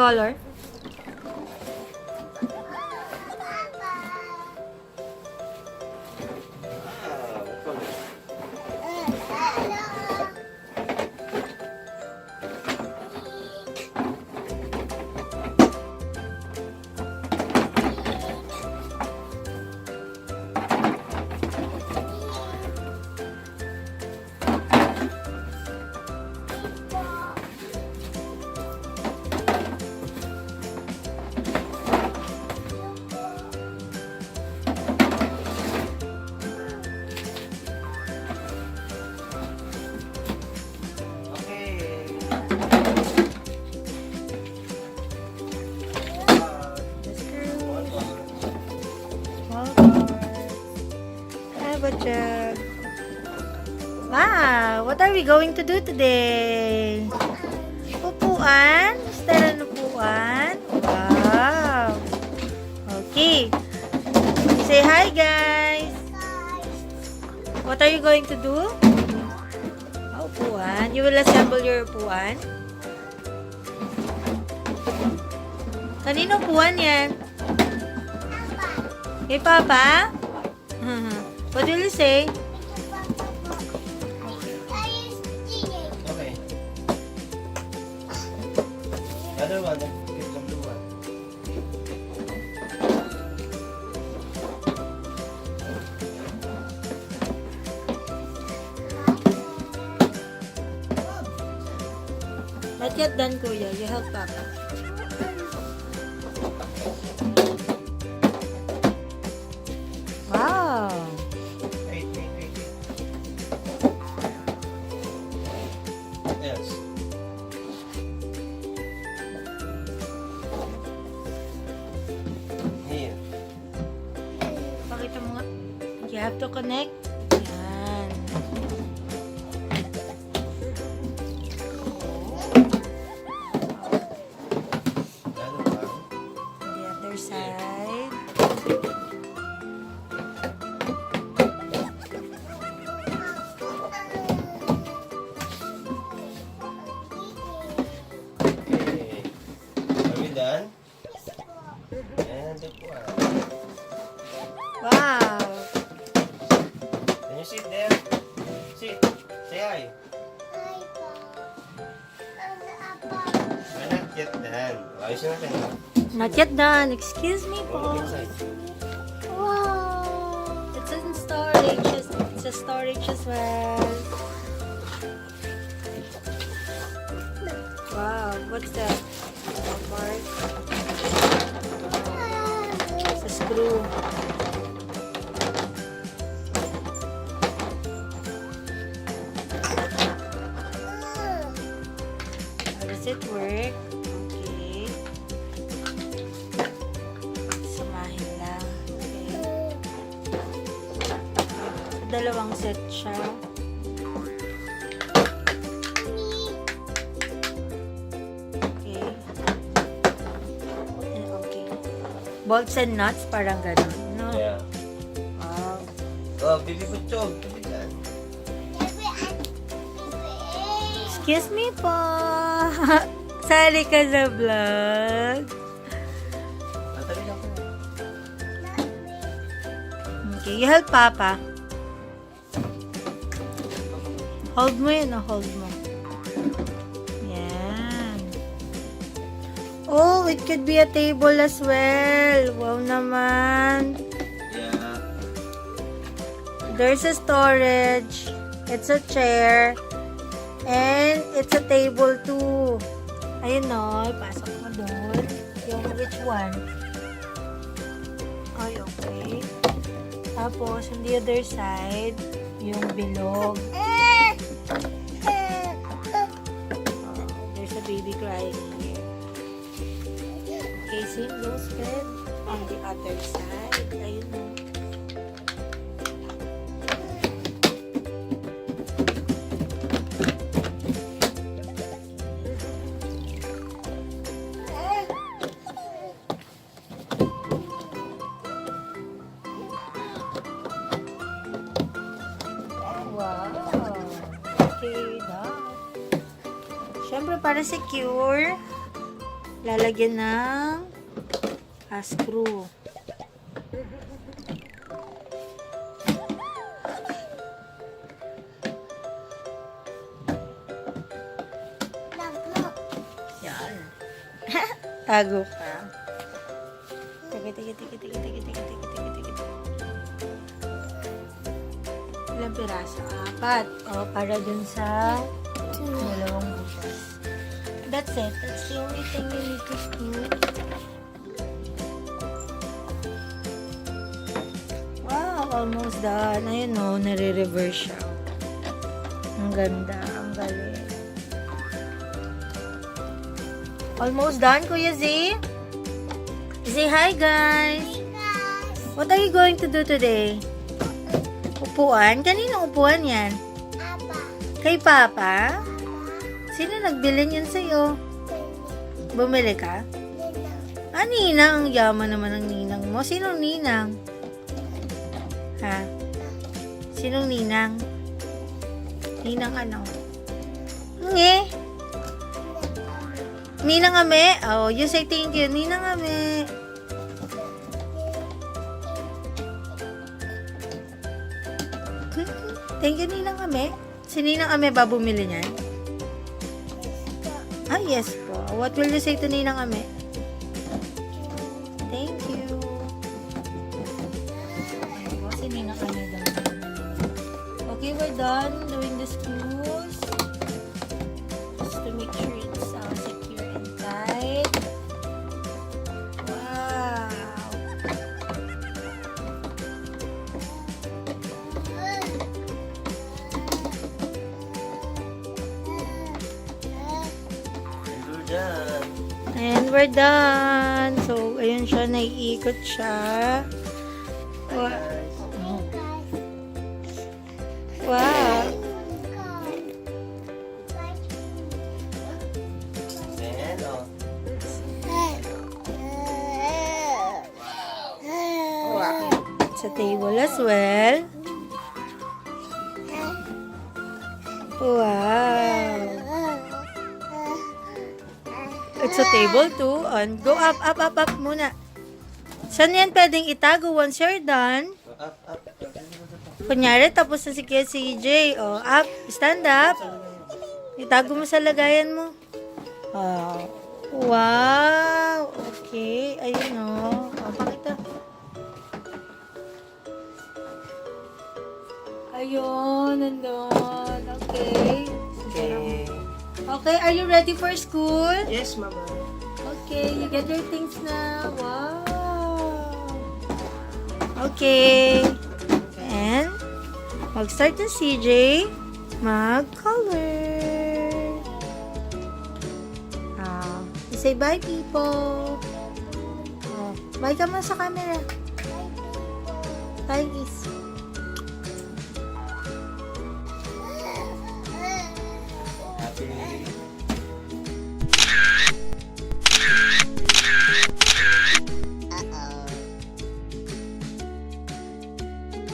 color? Wow, what are we going to do today? Upuan? Is there an upuan? Wow. Okay. Say hi, guys. What are you going to do? Upuan. You will assemble your upuan. Kanino upuan yan? Kay Papa? What will you say? Other one, give them the one. Not yet done, Kuya. You help Papa. Wow. Wait. Yes. Here. Pakita mo nga. You have to connect. Yan. Ano ba? The other side. Okay. Are we done? And the one. Wow. Can you sit there? Sit. Say hi. We're not yet done. Ayusin natin. Not yet done. Excuse me Go po. inside. Wow. It's in storage. It's a storage as well. Wow. What's that? That part? It's a screw. How does it work? Okay. Samahin lang. Okay. Dalawang set siya. Okay. Okay. Bolts and nuts, parang ganun, no? Yeah. Wow. Oh, Bibi Butchog. Tabi dyan. Excuse me po. Sali ka sa vlog. Tabi lang ko. Okay, you help Papa. Hold mo yun, hold mo. Yan. Oh, it could be a table as well. Wow naman. Yeah. There's a storage. It's a chair. And it's a table too. Ayun no, pasok mo doon. Yung which one? Ay, okay. Tapos, on the other side, yung bilog. There's a baby crying here. Okay, same goes with on the other side. Ayun no. Okay, done. Siyempre, para secure, lalagyan ng screw. Yan. Tago ka. Tiki. Ilang piraso? 4. O, para dun sa dalawang butas. That's it. That's the only thing you need to do. Wow, almost done. Ayun o, nare-reverse siya. Ang ganda. Ang galing. Almost done, Kuya Z? Say hi, guys. What are you going to do today? Upuan? Kaninong upuan yan? Papa. Kay Papa? Sino nagbili niyan sa'yo? Bumili ka? Ah, Ninang. Ang yaman naman ng Ninang mo. Sinong Ninang? Ha? Sinong Ninang? Ninang ano? Nge? Ninang Ame? Oh, you say thank you. Ninang Ame. Thank you, Ninang Ame. Si Ninang Ame ba bumili niyan? Ah, yes po. What will you say to Ninang Ame? Thank you. Ay po, si Ninang Ame daw. Okay, we're done doing the screws. Just to make sure it's secure and tight. Wow. And we're done. So, ayun siya, naiikot siya. Wow. Wow. Ayan, oh. Wow. Sa table as well. Wow. It's a table too. And go up muna. Saan yan pwedeng itago once you're done? Up. Kunyari, tapos na si Kuya CJ. O, up. Stand up. Itago mo sa lagayan mo. Oh. Wow. Okay. Ayun o. O, pakita. Ayun. Nandun. Okay. Okay. Okay, are you ready for school? Yes, Mama. Okay, you get your things na. Wow. Okay. And, mag-start na CJ. Mag-color. Say bye, people. Bye ka mo sa camera. Bye, kiss.